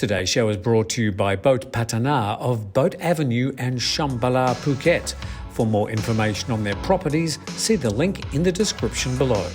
Today's show is brought to you by Boat Patana of Boat Avenue and Shambhala, Phuket. For more information on their properties, see the link in the description below.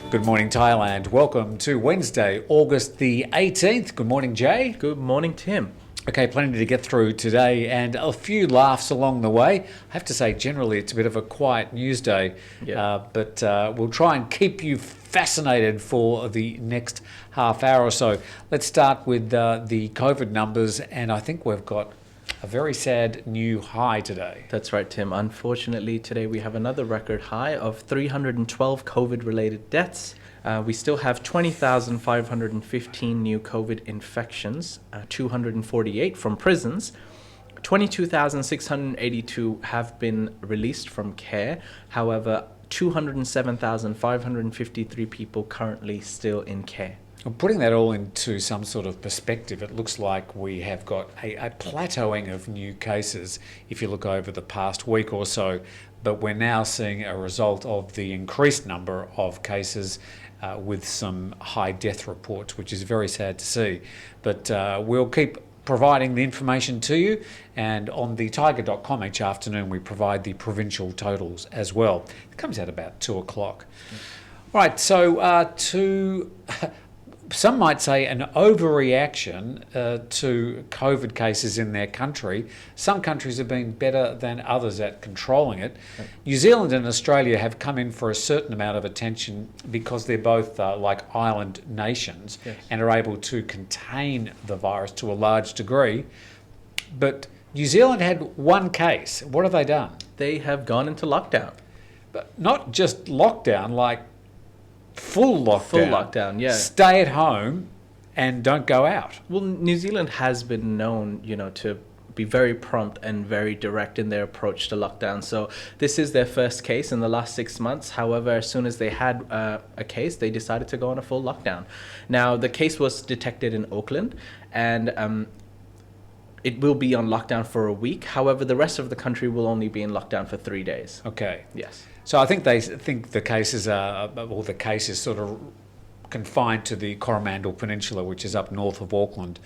Good morning, Thailand. Welcome to Wednesday, August the 18th. Good morning, Jay. Good morning, Tim. Okay, plenty to get through today and a few laughs along the way. I have to say, generally, it's a bit of a quiet news day, but we'll try and keep you fascinated for the next half hour or so. Let's start with the COVID numbers, and I think we've got a very sad new high today. That's right, Tim. Unfortunately, today we have another record high of 312 COVID-related deaths. We still have 20,515 new COVID infections, 248 from prisons. 22,682 have been released from care. However, 207,553 people currently still in care. Well, putting that all into some sort of perspective, it looks like we have got a plateauing of new cases if you look over the past week or so, but we're now seeing a result of the increased number of cases with some high death reports, which is very sad to see. But we'll keep providing the information to you, and on the Thaiger.com each afternoon we provide the provincial totals as well. It comes out about 2 o'clock. All right, so some might say an overreaction to COVID cases in their country. Some countries have been better than others at controlling it. Right. New Zealand and Australia have come in for a certain amount of attention because they're both like island nations, yes, and are able to contain the virus to a large degree. But New Zealand had one case. What have they done? They have gone into lockdown. But not just lockdown, like full lockdown. Full lockdown, yeah. Stay at home and don't go out. Well, New Zealand has been known, to be very prompt and very direct in their approach to lockdown. So this is their first case in the last 6 months. However, as soon as they had a case, they decided to go on a full lockdown. Now, the case was detected in Auckland, and it will be on lockdown for a week. However, the rest of the country will only be in lockdown for 3 days. Okay. Yes. So I think they think the cases are, or the case is sort of confined to the Coromandel Peninsula, which is up north of Auckland.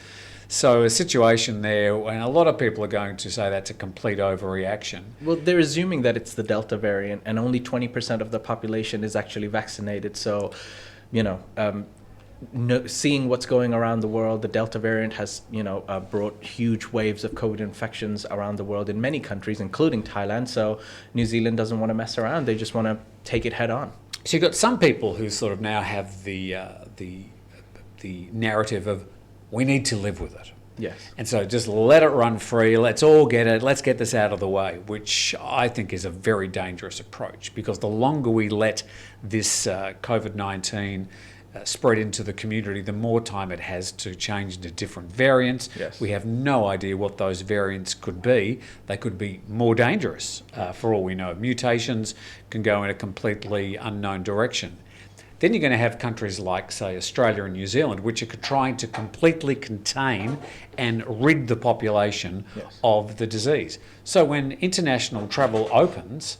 So a situation there, and a lot of people are going to say that's a complete overreaction. Well, they're assuming that it's the Delta variant, and only 20% of the population is actually vaccinated. So, seeing what's going around the world, the Delta variant has, brought huge waves of COVID infections around the world in many countries, including Thailand. So New Zealand doesn't want to mess around. They just want to take it head on. So you've got some people who sort of now have the narrative of we need to live with it. Yes. And so just let it run free. Let's all get it. Let's get this out of the way, which I think is a very dangerous approach, because the longer we let this COVID-19 spread into the community, the more time it has to change into different variants. Yes. We have no idea what those variants could be. They could be more dangerous for all we know. Mutations can go in a completely unknown direction. Then you're going to have countries like, say, Australia and New Zealand, which are trying to completely contain and rid the population, yes, of the disease. So when international travel opens,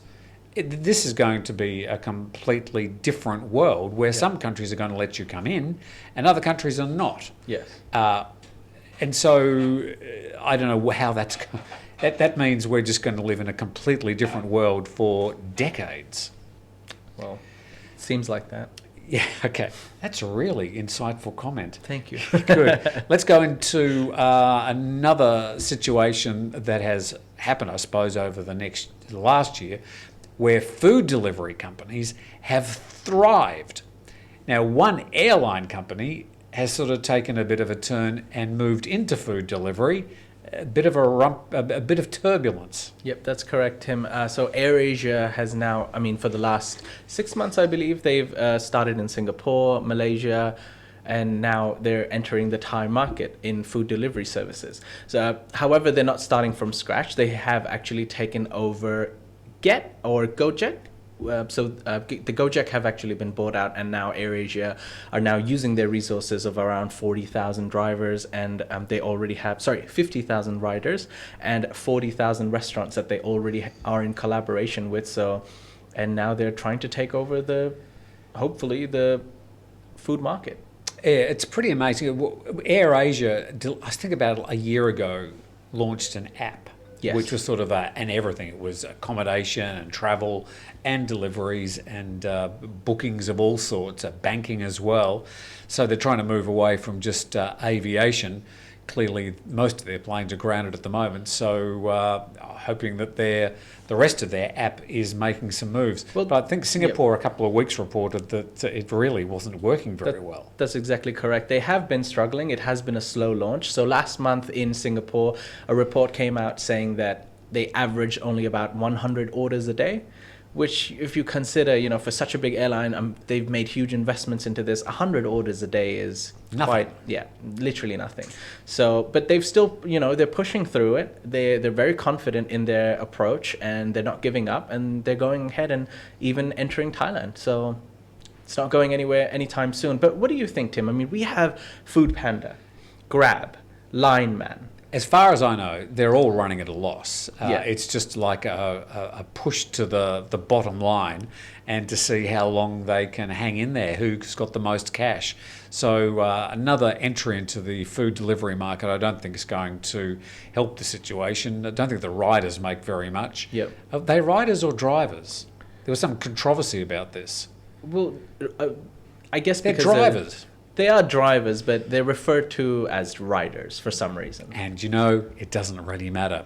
this is going to be a completely different world where, yeah, some countries are going to let you come in and other countries are not. Yes. And so I don't know how that's going. That means we're just going to live in a completely different world for decades. Well, seems like that. Yeah, okay. That's a really insightful comment. Thank you. Good. Let's go into another situation that has happened, I suppose, over the last year, where food delivery companies have thrived. Now, one airline company has sort of taken a bit of a turn and moved into food delivery. A bit of turbulence. Yep, that's correct, Tim. So AirAsia has now, for the last 6 months, I believe, they've started in Singapore, Malaysia, and now they're entering the Thai market in food delivery services. So, however, they're not starting from scratch. They have actually taken over Gojek The Gojek have actually been bought out, and now AirAsia are now using their resources of around 40,000 drivers, and they already have 50,000 riders and 40,000 restaurants that they already are in collaboration with. So, and now they're trying to take over hopefully the food market. Yeah, it's pretty amazing. AirAsia, I think about a year ago, launched an app. Yes. Which was sort of an everything. It was accommodation and travel and deliveries and bookings of all sorts, banking as well. So they're trying to move away from just aviation. Clearly, most of their planes are grounded at the moment. So hoping that the rest of their app is making some moves. Well, but I think Singapore a couple of weeks reported that it really wasn't working very well. That's exactly correct. They have been struggling. It has been a slow launch. So last month in Singapore, a report came out saying that they average only about 100 orders a day, which if you consider, for such a big airline, they've made huge investments into this. 100 orders a day is nothing. Literally nothing. So, but they've still, they're pushing through it. They're very confident in their approach, and they're not giving up, and they're going ahead and even entering Thailand. So it's not going anywhere anytime soon. But what do you think, Tim? I mean, we have Food Panda, Grab, Line Man. As far as I know, they're all running at a loss. It's just like a push to the bottom line and to see how long they can hang in there, who's got the most cash. So another entry into the food delivery market I don't think is going to help the situation. I don't think the riders make very much. Yep. Are they riders or drivers? There was some controversy about this. Well, I guess they're because drivers. They are drivers, but they're referred to as riders for some reason. And it doesn't really matter.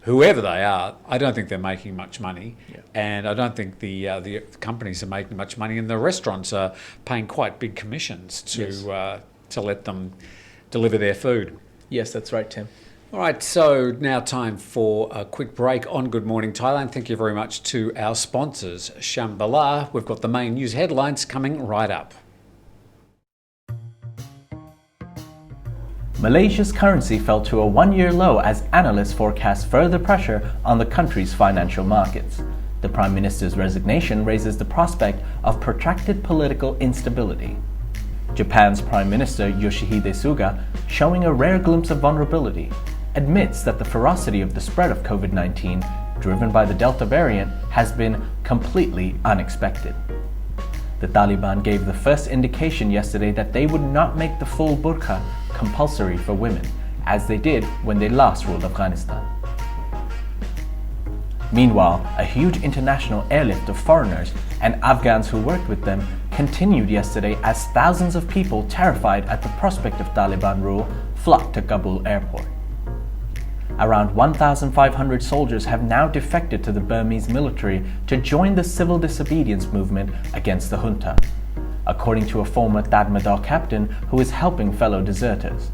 Whoever they are, I don't think they're making much money. Yeah. And I don't think the companies are making much money. And the restaurants are paying quite big commissions to let them deliver their food. Yes, that's right, Tim. All right, so now time for a quick break on Good Morning Thailand. Thank you very much to our sponsors, Shambhala. We've got the main news headlines coming right up. Malaysia's currency fell to a one-year low as analysts forecast further pressure on the country's financial markets. The Prime Minister's resignation raises the prospect of protracted political instability. Japan's Prime Minister Yoshihide Suga, showing a rare glimpse of vulnerability, admits that the ferocity of the spread of COVID-19, driven by the Delta variant, has been completely unexpected. The Taliban gave the first indication yesterday that they would not make the full burqa compulsory for women, as they did when they last ruled Afghanistan. Meanwhile, a huge international airlift of foreigners and Afghans who worked with them continued yesterday as thousands of people, terrified at the prospect of Taliban rule, flocked to Kabul airport. Around 1,500 soldiers have now defected to the Burmese military to join the civil disobedience movement against the junta, according to a former Tatmadaw captain who is helping fellow deserters.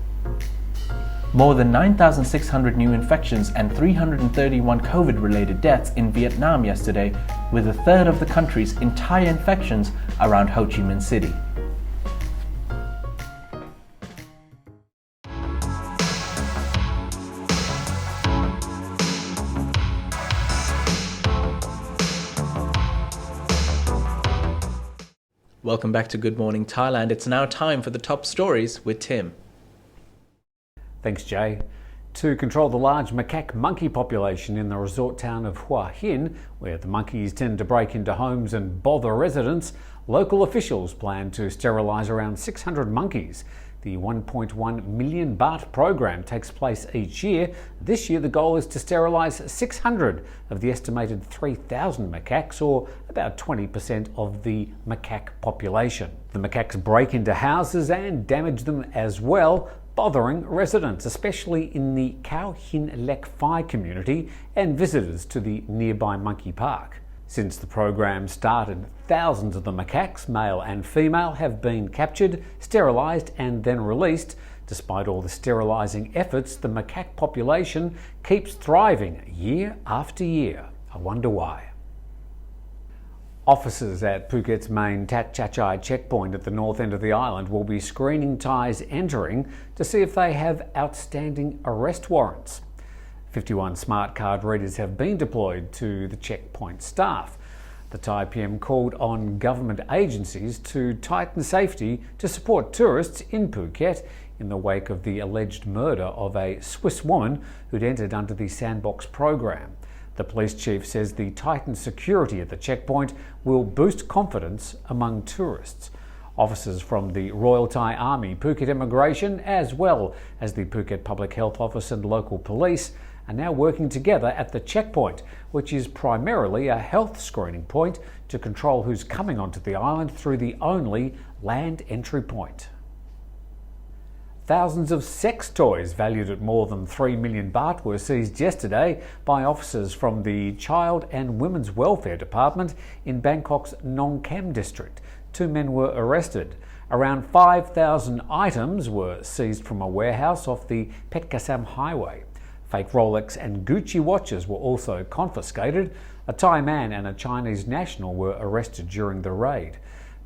More than 9,600 new infections and 331 COVID-related deaths in Vietnam yesterday, with a third of the country's entire infections around Ho Chi Minh City. Welcome back to Good Morning Thailand. It's now time for the top stories with Tim. Thanks, Jay. To control the large macaque monkey population in the resort town of Hua Hin, where the monkeys tend to break into homes and bother residents, local officials plan to sterilise around 600 monkeys. The 1.1 million baht program takes place each year. This year the goal is to sterilise 600 of the estimated 3,000 macaques, or about 20% of the macaque population. The macaques break into houses and damage them as well, bothering residents, especially in the Hua Hin Lek Phai community and visitors to the nearby monkey park. Since the program started, thousands of the macaques, male and female, have been captured, sterilised and then released. Despite all the sterilising efforts, the macaque population keeps thriving year after year. I wonder why. Officers at Phuket's main Tha Chatchai checkpoint at the north end of the island will be screening Thais entering to see if they have outstanding arrest warrants. 51 smart card readers have been deployed to the checkpoint staff. The Thai PM called on government agencies to tighten safety to support tourists in Phuket in the wake of the alleged murder of a Swiss woman who'd entered under the Sandbox program. The police chief says the tightened security at the checkpoint will boost confidence among tourists. Officers from the Royal Thai Army, Phuket Immigration, as well as the Phuket Public Health Office and local police are now working together at the checkpoint, which is primarily a health screening point to control who's coming onto the island through the only land entry point. Thousands of sex toys valued at more than 3 million baht were seized yesterday by officers from the Child and Women's Welfare Department in Bangkok's Nong Kham district. 2 men were arrested. Around 5,000 items were seized from a warehouse off the Petkasam highway. Fake Rolex and Gucci watches were also confiscated. A Thai man and a Chinese national were arrested during the raid.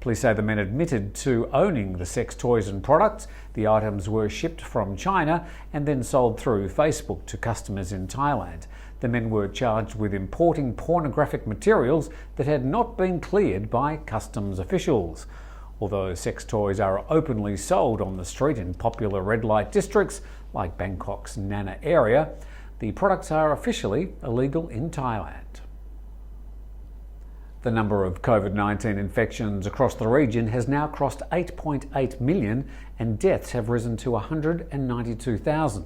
Police say the men admitted to owning the sex toys and products. The items were shipped from China and then sold through Facebook to customers in Thailand. The men were charged with importing pornographic materials that had not been cleared by customs officials. Although sex toys are openly sold on the street in popular red light districts like Bangkok's Nana area, the products are officially illegal in Thailand. The number of COVID-19 infections across the region has now crossed 8.8 million and deaths have risen to 192,000.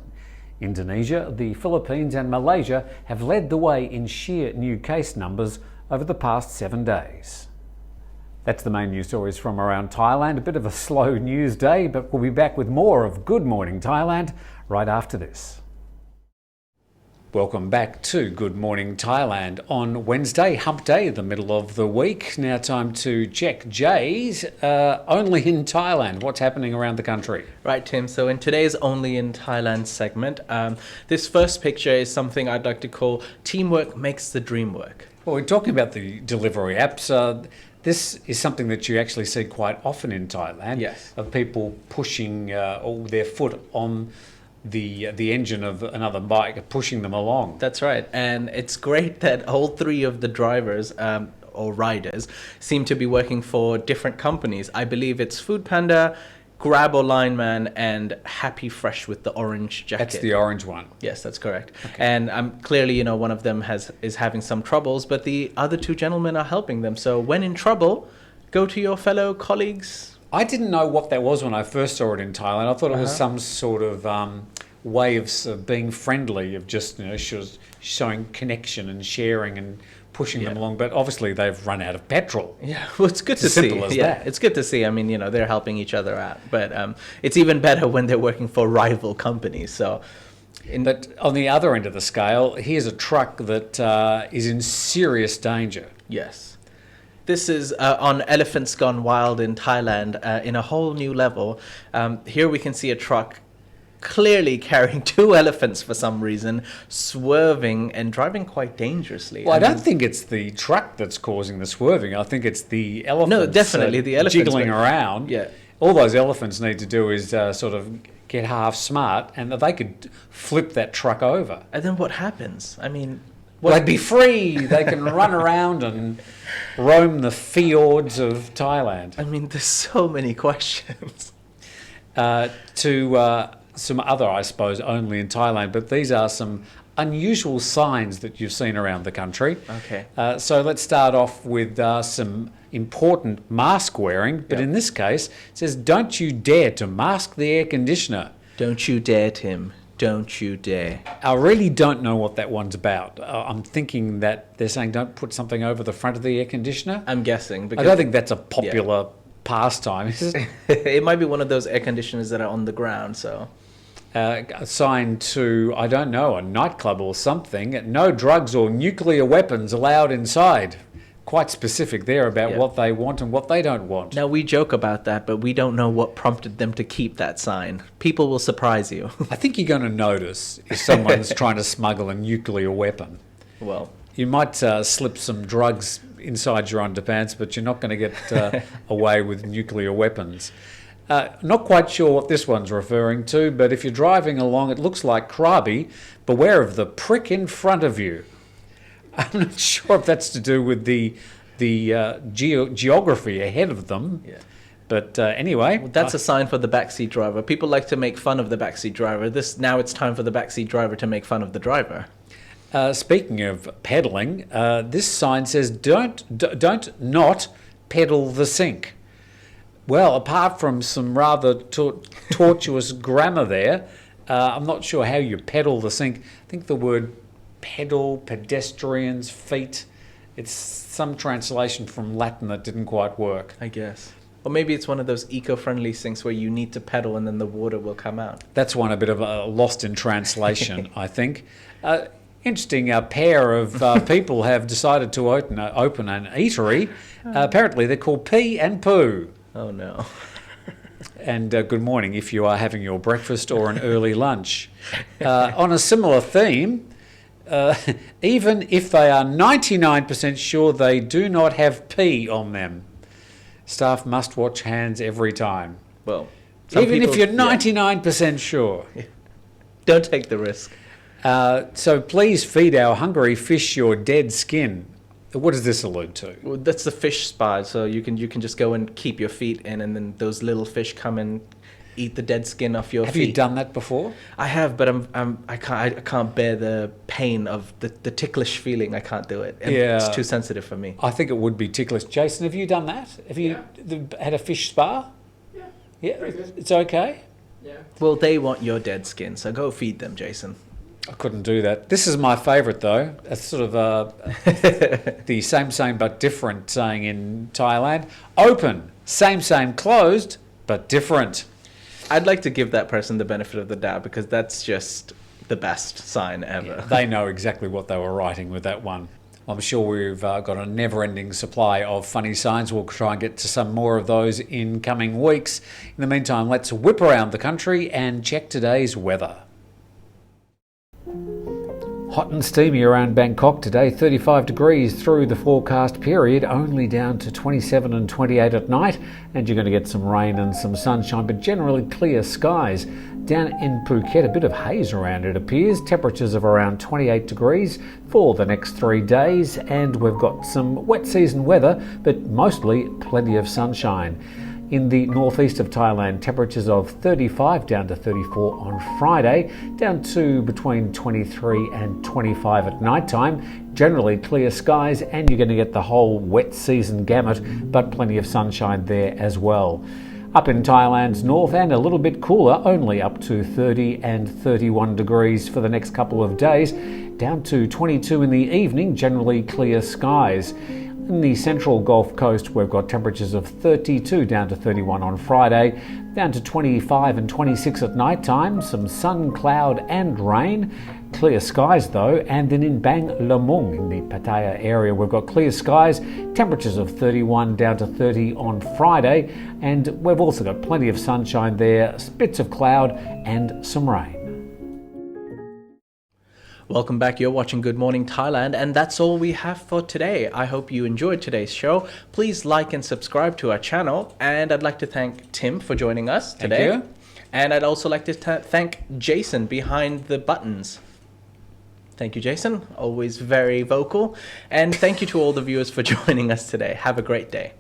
Indonesia, the Philippines and Malaysia have led the way in sheer new case numbers over the past 7 days. That's the main news stories from around Thailand. A bit of a slow news day, but we'll be back with more of Good Morning Thailand right after this. Welcome back to Good Morning Thailand on Wednesday, hump day, the middle of the week. Now time to check Jay's Only in Thailand. What's happening around the country? Right, Tim. So in today's Only in Thailand segment, this first picture is something I'd like to call Teamwork Makes the Dream Work. Well, we're talking about the delivery apps. This is something that you actually see quite often in Thailand. Yes. Of people pushing all their foot on the engine of another bike, pushing them along. That's right. And it's great that all three of the drivers or riders seem to be working for different companies. I believe it's Foodpanda, Grab or Lineman, and Happy Fresh with the orange jacket. That's the orange one. Yes, that's correct. Okay. And clearly, one of them is having some troubles, but the other two gentlemen are helping them. So when in trouble, go to your fellow colleagues. I didn't know what that was when I first saw it in Thailand. I thought it was some sort of way of being friendly, of just showing connection and sharing and pushing them along. But obviously they've run out of petrol. Yeah, well, it's good to see. Simple as that. It's good to see. I mean, they're helping each other out. But it's even better when they're working for rival companies. So. But on the other end of the scale, here's a truck that is in serious danger. Yes. This is on Elephants Gone Wild in Thailand in a whole new level. Here we can see a truck clearly carrying 2 elephants for some reason, swerving and driving quite dangerously. Well, I don't think it's the truck that's causing the swerving. I think it's the elephants. No, definitely the elephants jiggling around. Yeah. All those elephants need to do is sort of get half smart, and they could flip that truck over. And then what happens? I mean... They'd be free. They can run around and roam the fjords of Thailand. I mean, there's so many questions. To some other, I suppose, only in Thailand, but these are some unusual signs that you've seen around the country. Okay. So let's start off with some important mask wearing, but in this case, it says, "Don't you dare to mask the air conditioner." Don't you dare, Tim. Don't you dare. I really don't know what that one's about. I'm thinking that they're saying don't put something over the front of the air conditioner. I'm guessing. Because I don't think that's a popular pastime, is it? It might be one of those air conditioners that are on the ground, so... Assigned to, I don't know, a nightclub or something. No drugs or nuclear weapons allowed inside. Quite specific there about what they want and what they don't want. Now, we joke about that, but we don't know what prompted them to keep that sign. People will surprise you. I think you're going to notice if someone's trying to smuggle a nuclear weapon. Well, you might slip some drugs inside your underpants, but you're not going to get away with nuclear weapons. Not quite sure what this one's referring to, but if you're driving along, it looks like Krabi. Beware of the prick in front of you. I'm not sure if that's to do with the geography ahead of them. Yeah. But anyway, Well, that's a sign for the backseat driver. People like to make fun of the backseat driver. Now it's time for the backseat driver to make fun of the driver. Speaking of pedaling, this sign says don't not pedal the sink. Well, apart from some rather tortuous grammar there, I'm not sure how you pedal the sink. I think the word pedal, pedestrians, feet, it's some translation from Latin that didn't quite work. I guess. Or maybe it's one of those eco-friendly sinks where you need to pedal and then the water will come out. That's one a bit of a lost in translation, I think. Interesting pair of people have decided to open an eatery. Apparently they're called Pee and Poo. Oh no. And good morning if you are having your breakfast or an early lunch. On a similar theme, even if they are 99% sure they do not have pee on them, staff must wash hands every time. Well, even if you're 99% sure. Don't take the risk. So please feed our hungry fish your dead skin. What does this allude to? Well, that's the fish spa. So you can just go and keep your feet in, and then those little fish come and eat the dead skin off your feet. Have you done that before? I have, but I can't bear the pain of the ticklish feeling. I can't do it. It's too sensitive for me. I think it would be ticklish. Jason, have you done that? Have you had a fish spa? Yeah. Yeah, Pretty good. it's okay. Yeah. Well, they want your dead skin, so go feed them, Jason. I couldn't do that. This is my favourite though. It's sort of the same but different saying in Thailand. Open, same closed but different. I'd like to give that person the benefit of the doubt because that's just the best sign ever. Yeah, they know exactly what they were writing with that one. I'm sure we've got a never-ending supply of funny signs. We'll try and get to some more of those in coming weeks. In the meantime, let's whip around the country and check today's weather. Hot and steamy around Bangkok today, 35 degrees through the forecast period, only down to 27 and 28 at night, and you're going to get some rain and some sunshine, but generally clear skies. Down in Phuket, a bit of haze around it appears, temperatures of around 28 degrees for the next 3 days, and we've got some wet season weather, but mostly plenty of sunshine. In the northeast of Thailand, temperatures of 35 down to 34 on Friday, down to between 23 and 25 at night time. Generally clear skies, and you're going to get the whole wet season gamut, but plenty of sunshine there as well. Up in Thailand's north and a little bit cooler, only up to 30 and 31 degrees for the next couple of days, down to 22 in the evening, generally clear skies. In the central Gulf Coast, we've got temperatures of 32 down to 31 on Friday, down to 25 and 26 at night time, some sun, cloud and rain. Clear skies though, and then in Bang Lamung in the Pattaya area, we've got clear skies, temperatures of 31 down to 30 on Friday, and we've also got plenty of sunshine there, bits of cloud and some rain. Welcome back. You're watching Good Morning Thailand, and that's all we have for today. I hope you enjoyed today's show. Please like and subscribe to our channel, and I'd like to thank Tim for joining us today. Thank you. And I'd also like to thank Jason behind the buttons. Thank you, Jason. Always very vocal. And thank you to all the viewers for joining us today. Have a great day.